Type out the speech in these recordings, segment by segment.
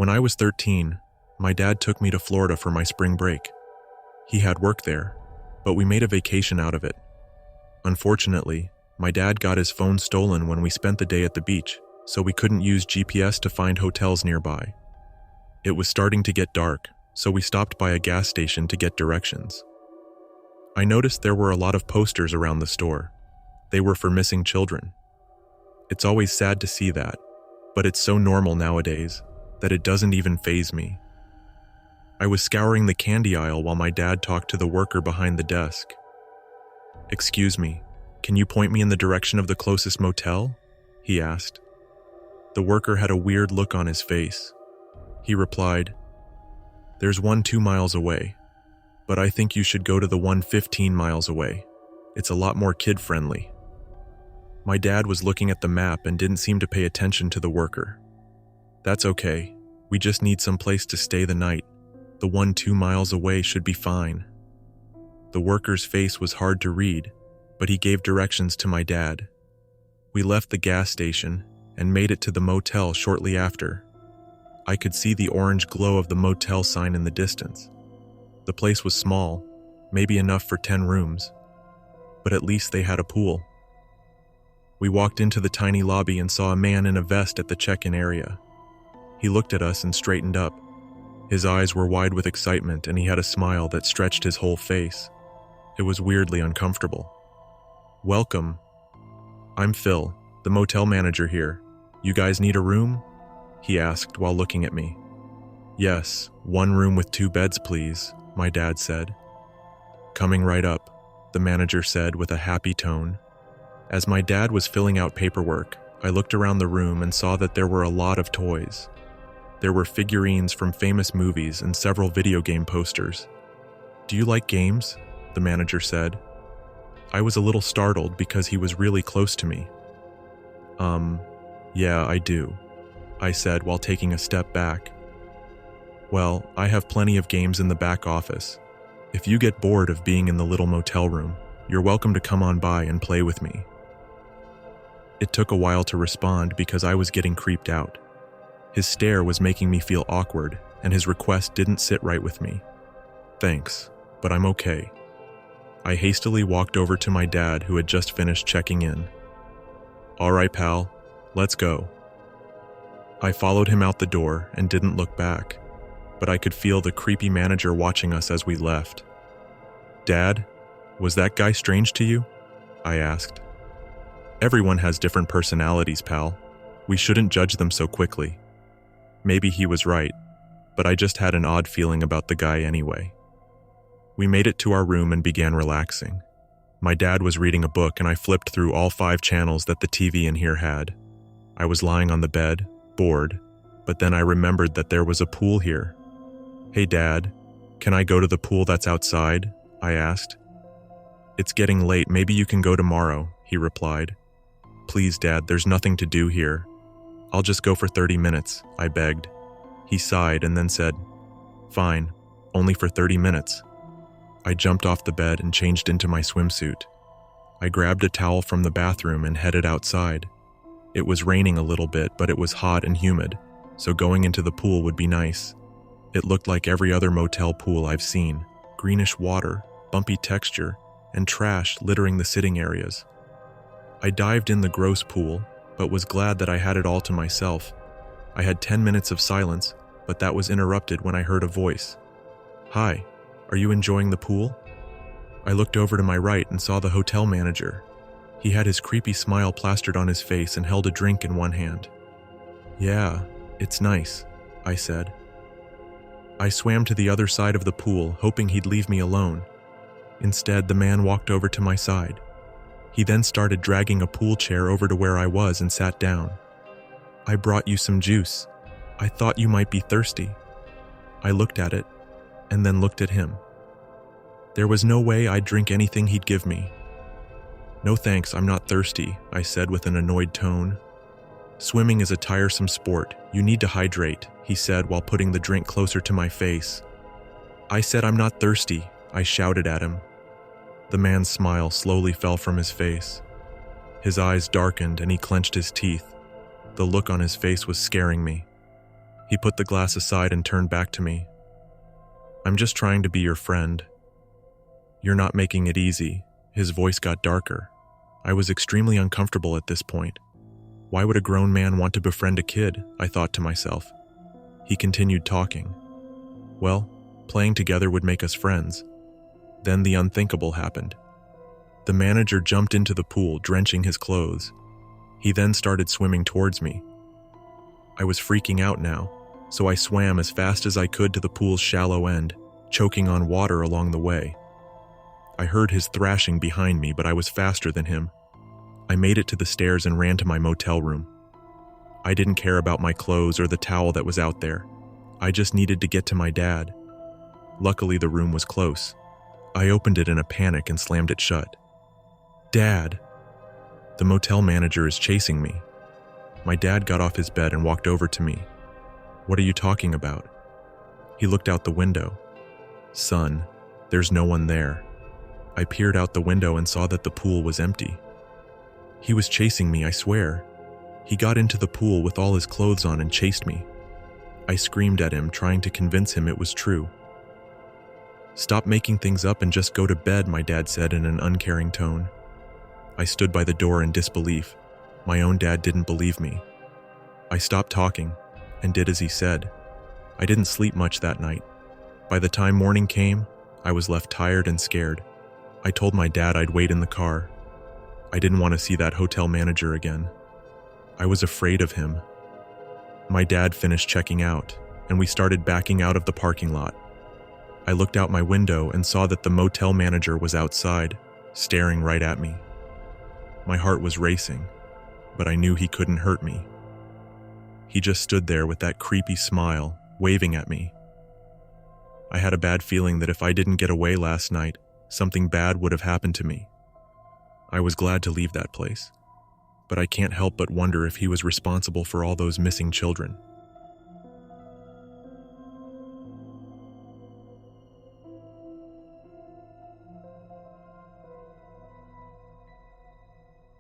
When I was 13, my dad took me to Florida for my spring break. He had work there, but we made a vacation out of it. Unfortunately, my dad got his phone stolen when we spent the day at the beach, so we couldn't use GPS to find hotels nearby. It was starting to get dark, so we stopped by a gas station to get directions. I noticed there were a lot of posters around the store. They were for missing children. It's always sad to see that, but it's so normal nowadays that it doesn't even faze me. I was scouring the candy aisle while my dad talked to the worker behind the desk. "Excuse me, can you point me in the direction of the closest motel?" he asked. The worker had a weird look on his face. He replied, "There's one 2 miles away, but I think you should go to the one 15 miles away. It's a lot more kid-friendly." My dad was looking at the map and didn't seem to pay attention to the worker. "That's okay, we just need some place to stay the night. The one 2 miles away should be fine." The worker's face was hard to read, but he gave directions to my dad. We left the gas station and made it to the motel shortly after. I could see the orange glow of the motel sign in the distance. The place was small, maybe enough for 10 rooms, but at least they had a pool. We walked into the tiny lobby and saw a man in a vest at the check-in area. He looked at us and straightened up. His eyes were wide with excitement and he had a smile that stretched his whole face. It was weirdly uncomfortable. "Welcome. I'm Phil, the motel manager here. You guys need a room?" he asked while looking at me. "Yes, 1 room with 2 beds, please," my dad said. "Coming right up," the manager said with a happy tone. As my dad was filling out paperwork, I looked around the room and saw that there were a lot of toys. There were figurines from famous movies and several video game posters. "Do you like games?" the manager said. I was a little startled because he was really close to me. Yeah, I do," I said while taking a step back. "Well, I have plenty of games in the back office. If you get bored of being in the little motel room, you're welcome to come on by and play with me." It took a while to respond because I was getting creeped out. His stare was making me feel awkward, and his request didn't sit right with me. "Thanks, but I'm okay." I hastily walked over to my dad, who had just finished checking in. "All right, pal, let's go." I followed him out the door and didn't look back, but I could feel the creepy manager watching us as we left. "Dad, was that guy strange to you?" I asked. "Everyone has different personalities, pal. We shouldn't judge them so quickly." Maybe he was right, but I just had an odd feeling about the guy anyway. We made it to our room and began relaxing. My dad was reading a book and I flipped through all 5 channels that the TV in here had. I was lying on the bed, bored, but then I remembered that there was a pool here. "Hey Dad, can I go to the pool that's outside?" I asked. "It's getting late, maybe you can go tomorrow," he replied. "Please Dad, there's nothing to do here. I'll just go for 30 minutes, I begged. He sighed and then said, "Fine, only for 30 minutes. I jumped off the bed and changed into my swimsuit. I grabbed a towel from the bathroom and headed outside. It was raining a little bit, but it was hot and humid, so going into the pool would be nice. It looked like every other motel pool I've seen, greenish water, bumpy texture, and trash littering the sitting areas. I dived in the gross pool, but was glad that I had it all to myself. I had 10 minutes of silence, but that was interrupted when I heard a voice. "Hi, are you enjoying the pool?" I looked over to my right and saw the hotel manager. He had his creepy smile plastered on his face and held a drink in one hand. "Yeah, it's nice," I said. I swam to the other side of the pool, hoping he'd leave me alone. Instead, the man walked over to my side. He then started dragging a pool chair over to where I was and sat down. "I brought you some juice. I thought you might be thirsty." I looked at it, and then looked at him. There was no way I'd drink anything he'd give me. "No thanks, I'm not thirsty," I said with an annoyed tone. "Swimming is a tiresome sport. You need to hydrate," he said while putting the drink closer to my face. "I said I'm not thirsty," I shouted at him. The man's smile slowly fell from his face. His eyes darkened and he clenched his teeth. The look on his face was scaring me. He put the glass aside and turned back to me. "I'm just trying to be your friend." "You're not making it easy." His voice got darker. I was extremely uncomfortable at this point. Why would a grown man want to befriend a kid? I thought to myself. He continued talking. Well, playing together would make us friends. Then the unthinkable happened. The manager jumped into the pool, drenching his clothes. He then started swimming towards me. I was freaking out now, so I swam as fast as I could to the pool's shallow end, choking on water along the way. I heard his thrashing behind me, but I was faster than him. I made it to the stairs and ran to my motel room. I didn't care about my clothes or the towel that was out there. I just needed to get to my dad. Luckily, the room was close. I opened it in a panic and slammed it shut. "Dad!" The motel manager is chasing me. My dad got off his bed and walked over to me. "What are you talking about?" He looked out the window. "Son, there's no one there." I peered out the window and saw that the pool was empty. He was chasing me, I swear. He got into the pool with all his clothes on and chased me. I screamed at him, trying to convince him it was true. "Stop making things up and just go to bed," my dad said in an uncaring tone. I stood by the door in disbelief. My own dad didn't believe me. I stopped talking and did as he said. I didn't sleep much that night. By the time morning came, I was left tired and scared. I told my dad I'd wait in the car. I didn't want to see that hotel manager again. I was afraid of him. My dad finished checking out, and we started backing out of the parking lot. I looked out my window and saw that the motel manager was outside, staring right at me. My heart was racing, but I knew he couldn't hurt me. He just stood there with that creepy smile, waving at me. I had a bad feeling that if I didn't get away last night, something bad would have happened to me. I was glad to leave that place, but I can't help but wonder if he was responsible for all those missing children.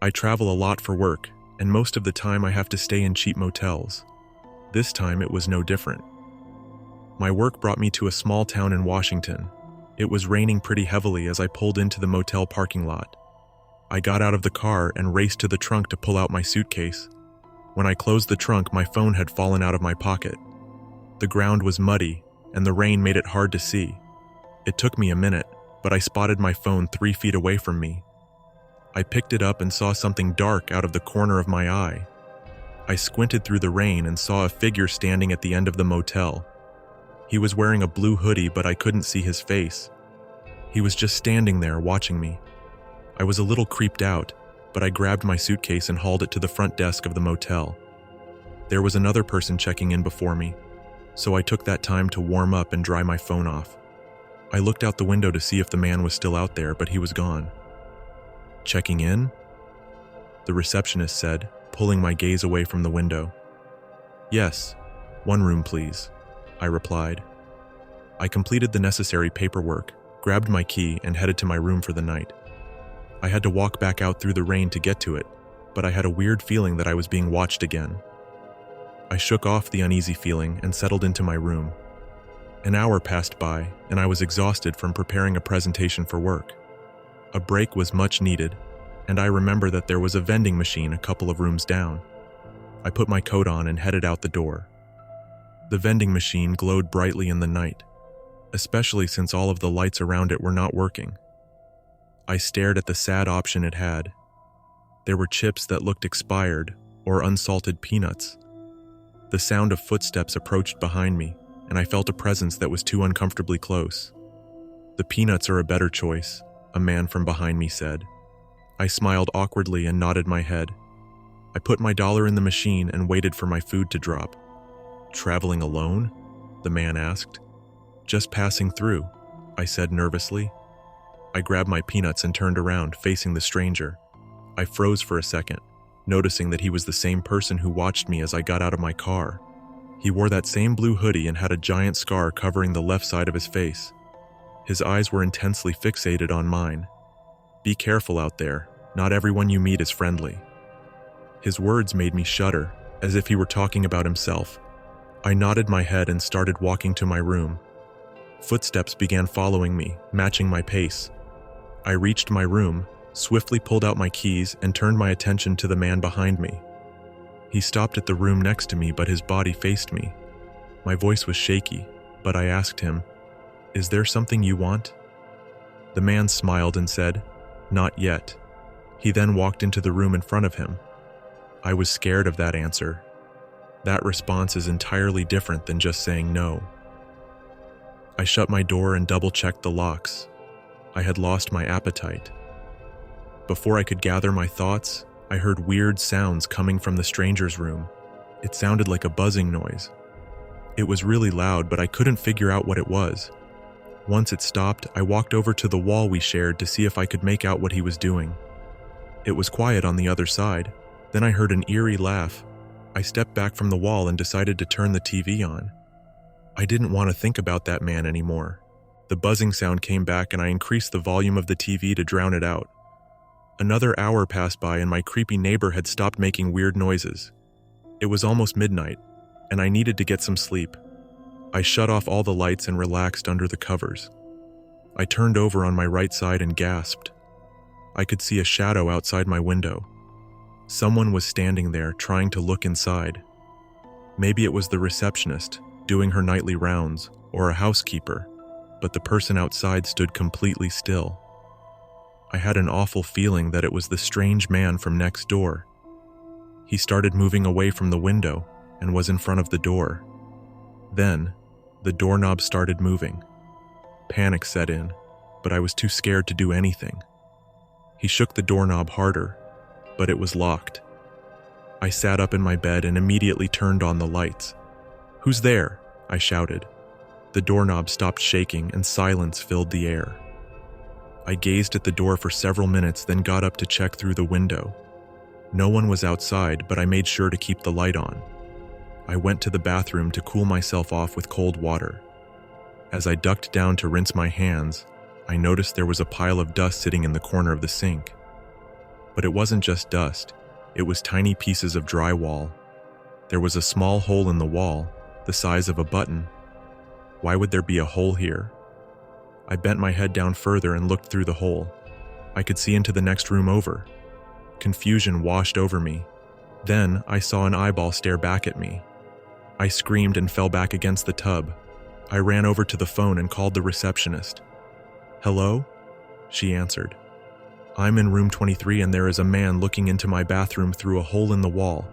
I travel a lot for work, and most of the time I have to stay in cheap motels. This time it was no different. My work brought me to a small town in Washington. It was raining pretty heavily as I pulled into the motel parking lot. I got out of the car and raced to the trunk to pull out my suitcase. When I closed the trunk, my phone had fallen out of my pocket. The ground was muddy, and the rain made it hard to see. It took me a minute, but I spotted my phone 3 feet away from me. I picked it up and saw something dark out of the corner of my eye. I squinted through the rain and saw a figure standing at the end of the motel. He was wearing a blue hoodie, but I couldn't see his face. He was just standing there watching me. I was a little creeped out, but I grabbed my suitcase and hauled it to the front desk of the motel. There was another person checking in before me, so I took that time to warm up and dry my phone off. I looked out the window to see if the man was still out there, but he was gone. "Checking in?" the receptionist said, pulling my gaze away from the window. "Yes, 1 room please," I replied. I completed the necessary paperwork, grabbed my key, and headed to my room for the night. I had to walk back out through the rain to get to it, but I had a weird feeling that I was being watched again. I shook off the uneasy feeling and settled into my room. An hour passed by, and I was exhausted from preparing a presentation for work. A break was much needed, and I remember that there was a vending machine a couple of rooms down. I put my coat on and headed out the door. The vending machine glowed brightly in the night, especially since all of the lights around it were not working. I stared at the sad option it had. There were chips that looked expired, or unsalted peanuts. The sound of footsteps approached behind me, and I felt a presence that was too uncomfortably close. "The peanuts are a better choice," a man from behind me said. I smiled awkwardly and nodded my head. I put my dollar in the machine and waited for my food to drop. "Traveling alone?" the man asked. "Just passing through," I said nervously. I grabbed my peanuts and turned around, facing the stranger. I froze for a second, noticing that he was the same person who watched me as I got out of my car. He wore that same blue hoodie and had a giant scar covering the left side of his face. His eyes were intensely fixated on mine. "Be careful out there. Not everyone you meet is friendly." His words made me shudder, as if he were talking about himself. I nodded my head and started walking to my room. Footsteps began following me, matching my pace. I reached my room, swiftly pulled out my keys, and turned my attention to the man behind me. He stopped at the room next to me, but his body faced me. My voice was shaky, but I asked him, "Is there something you want?" The man smiled and said, "Not yet." He then walked into the room in front of him. I was scared of that answer. That response is entirely different than just saying no. I shut my door and double-checked the locks. I had lost my appetite. Before I could gather my thoughts, I heard weird sounds coming from the stranger's room. It sounded like a buzzing noise. It was really loud, but I couldn't figure out what it was. Once it stopped, I walked over to the wall we shared to see if I could make out what he was doing. It was quiet on the other side. Then I heard an eerie laugh. I stepped back from the wall and decided to turn the TV on. I didn't want to think about that man anymore. The buzzing sound came back and I increased the volume of the TV to drown it out. Another hour passed by and my creepy neighbor had stopped making weird noises. It was almost midnight, and I needed to get some sleep. I shut off all the lights and relaxed under the covers. I turned over on my right side and gasped. I could see a shadow outside my window. Someone was standing there trying to look inside. Maybe it was the receptionist doing her nightly rounds, or a housekeeper, but the person outside stood completely still. I had an awful feeling that it was the strange man from next door. He started moving away from the window and was in front of the door. Then, the doorknob started moving. Panic set in, but I was too scared to do anything. He shook the doorknob harder, but it was locked. I sat up in my bed and immediately turned on the lights. "Who's there?" I shouted. The doorknob stopped shaking and silence filled the air. I gazed at the door for several minutes, then got up to check through the window. No one was outside, but I made sure to keep the light on. I went to the bathroom to cool myself off with cold water. As I ducked down to rinse my hands, I noticed there was a pile of dust sitting in the corner of the sink. But it wasn't just dust, it was tiny pieces of drywall. There was a small hole in the wall, the size of a button. Why would there be a hole here? I bent my head down further and looked through the hole. I could see into the next room over. Confusion washed over me. Then I saw an eyeball stare back at me. I screamed and fell back against the tub. I ran over to the phone and called the receptionist. "Hello?" She answered. "I'm in room 23 and there is a man looking into my bathroom through a hole in the wall,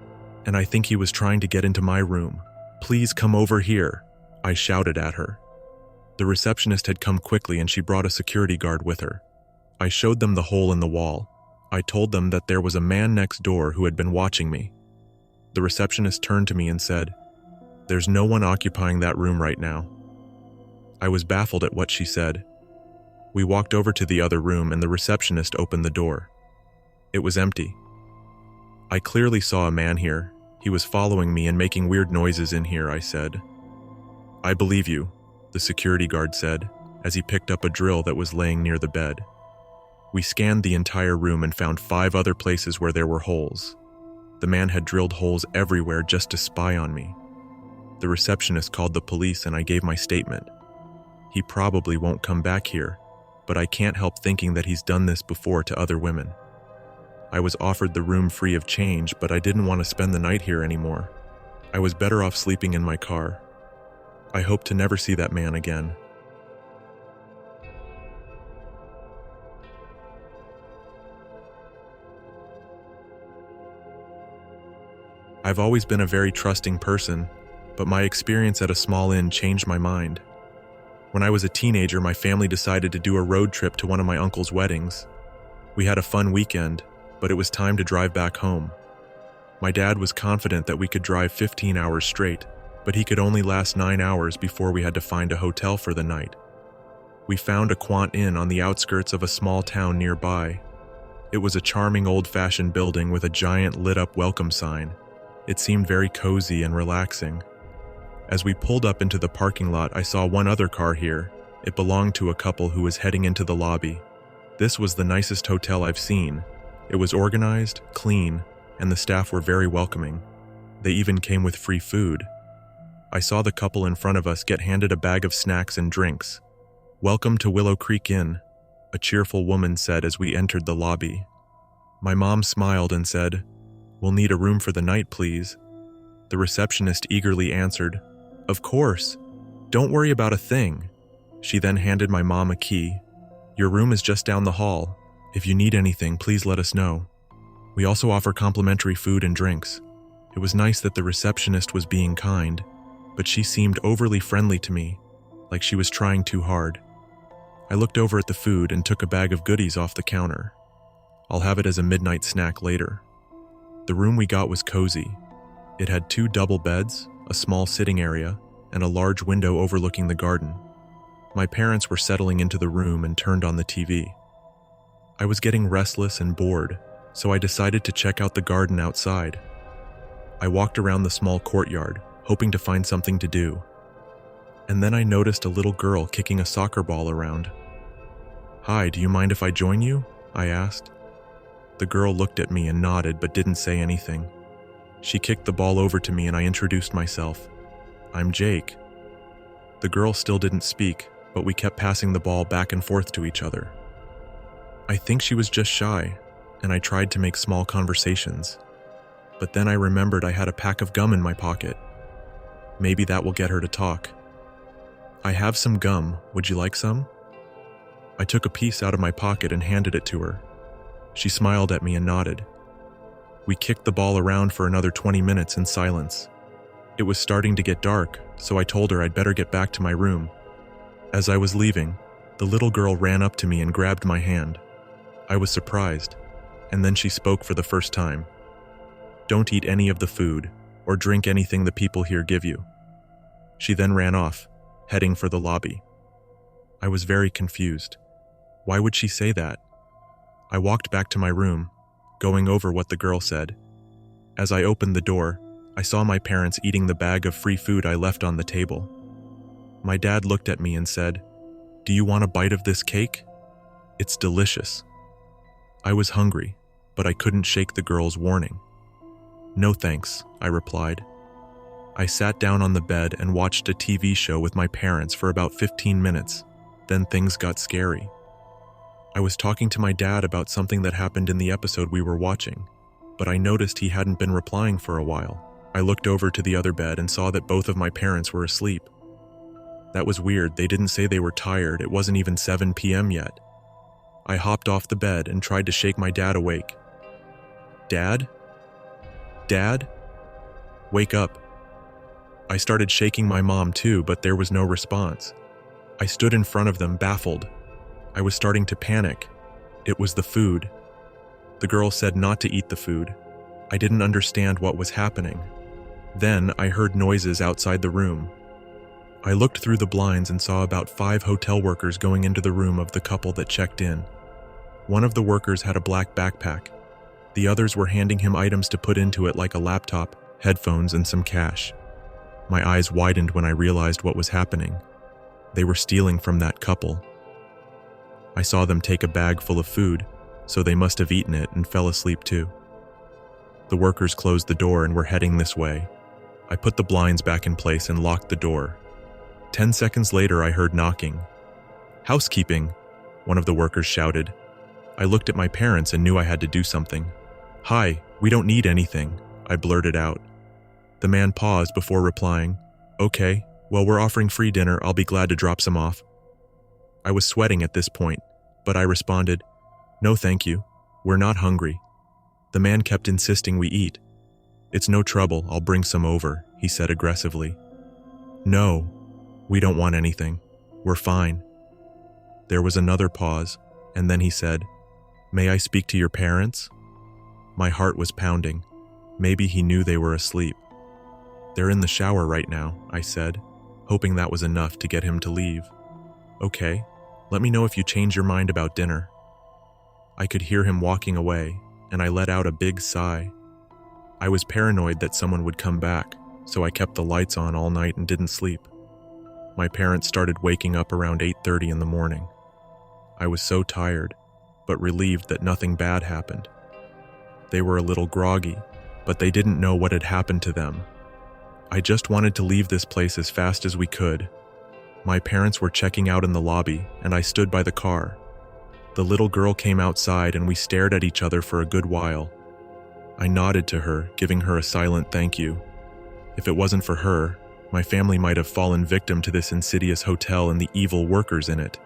and I think he was trying to get into my room. Please come over here," I shouted at her. The receptionist had come quickly and she brought a security guard with her. I showed them the hole in the wall. I told them that there was a man next door who had been watching me. The receptionist turned to me and said, "There's no one occupying that room right now." I was baffled at what she said. We walked over to the other room and the receptionist opened the door. It was empty. "I clearly saw a man here. He was following me and making weird noises in here," I said. "I believe you," the security guard said, as he picked up a drill that was laying near the bed. We scanned the entire room and found 5 other places where there were holes. The man had drilled holes everywhere just to spy on me. The receptionist called the police and I gave my statement. He probably won't come back here, but I can't help thinking that he's done this before to other women. I was offered the room free of change, but I didn't want to spend the night here anymore. I was better off sleeping in my car. I hope to never see that man again. I've always been a very trusting person, but my experience at a small inn changed my mind. When I was a teenager, my family decided to do a road trip to one of my uncle's weddings. We had a fun weekend, but it was time to drive back home. My dad was confident that we could drive 15 hours straight, but he could only last 9 hours before we had to find a hotel for the night. We found a quaint inn on the outskirts of a small town nearby. It was a charming old-fashioned building with a giant lit-up welcome sign. It seemed very cozy and relaxing. As we pulled up into the parking lot, I saw one other car here. It belonged to a couple who was heading into the lobby. This was the nicest hotel I've seen. It was organized, clean, and the staff were very welcoming. They even came with free food. I saw the couple in front of us get handed a bag of snacks and drinks. "Welcome to Willow Creek Inn," a cheerful woman said as we entered the lobby. My mom smiled and said, "We'll need a room for the night, please." The receptionist eagerly answered, "Of course. Don't worry about a thing." She then handed my mom a key. "Your room is just down the hall. If you need anything, please let us know. We also offer complimentary food and drinks." It was nice that the receptionist was being kind, but she seemed overly friendly to me, like she was trying too hard. I looked over at the food and took a bag of goodies off the counter. I'll have it as a midnight snack later. The room we got was cozy. It had 2 double beds, a small sitting area, and a large window overlooking the garden. My parents were settling into the room and turned on the TV. I was getting restless and bored, so I decided to check out the garden outside. I walked around the small courtyard, hoping to find something to do. And then I noticed a little girl kicking a soccer ball around. "Hi, do you mind if I join you?" I asked. The girl looked at me and nodded but didn't say anything. She kicked the ball over to me and I introduced myself. "I'm Jake." The girl still didn't speak, but we kept passing the ball back and forth to each other. I think she was just shy, and I tried to make small conversations. But then I remembered I had a pack of gum in my pocket. Maybe that will get her to talk. "I have some gum. Would you like some?" I took a piece out of my pocket and handed it to her. She smiled at me and nodded. We kicked the ball around for another 20 minutes in silence. It was starting to get dark, so I told her I'd better get back to my room. As I was leaving, the little girl ran up to me and grabbed my hand. I was surprised, and then she spoke for the first time. "Don't eat any of the food, or drink anything the people here give you." She then ran off, heading for the lobby. I was very confused. Why would she say that? I walked back to my room, going over what the girl said. As I opened the door, I saw my parents eating the bag of free food I left on the table. My dad looked at me and said, "Do you want a bite of this cake? It's delicious." I was hungry, but I couldn't shake the girl's warning. "No thanks," I replied. I sat down on the bed and watched a TV show with my parents for about 15 minutes. Then things got scary. I was talking to my dad about something that happened in the episode we were watching, but I noticed he hadn't been replying for a while. I looked over to the other bed and saw that both of my parents were asleep. That was weird. They didn't say they were tired. It wasn't even 7 p.m. yet. I hopped off the bed and tried to shake my dad awake. "Dad? Dad? Wake up." I started shaking my mom too, but there was no response. I stood in front of them, baffled. I was starting to panic. It was the food. The girl said not to eat the food. I didn't understand what was happening. Then I heard noises outside the room. I looked through the blinds and saw about 5 hotel workers going into the room of the couple that checked in. One of the workers had a black backpack. The others were handing him items to put into it like a laptop, headphones, and some cash. My eyes widened when I realized what was happening. They were stealing from that couple. I saw them take a bag full of food, so they must have eaten it and fell asleep too. The workers closed the door and were heading this way. I put the blinds back in place and locked the door. 10 seconds later, I heard knocking. "Housekeeping," one of the workers shouted. I looked at my parents and knew I had to do something. "Hi, we don't need anything," I blurted out. The man paused before replying, "Okay, well, we're offering free dinner. I'll be glad to drop some off." I was sweating at this point, but I responded, "No thank you, we're not hungry." The man kept insisting we eat. "It's no trouble, I'll bring some over," he said aggressively. "No, we don't want anything. We're fine." There was another pause, and then he said, "May I speak to your parents?" My heart was pounding. Maybe he knew they were asleep. "They're in the shower right now," I said, hoping that was enough to get him to leave. "Okay, let me know if you change your mind about dinner." I could hear him walking away, and I let out a big sigh. I was paranoid that someone would come back, so I kept the lights on all night and didn't sleep. My parents started waking up around 8:30 in the morning. I was so tired, but relieved that nothing bad happened. They were a little groggy, but they didn't know what had happened to them. I just wanted to leave this place as fast as we could. My parents were checking out in the lobby, and I stood by the car. The little girl came outside and we stared at each other for a good while. I nodded to her, giving her a silent thank you. If it wasn't for her, my family might have fallen victim to this insidious hotel and the evil workers in it.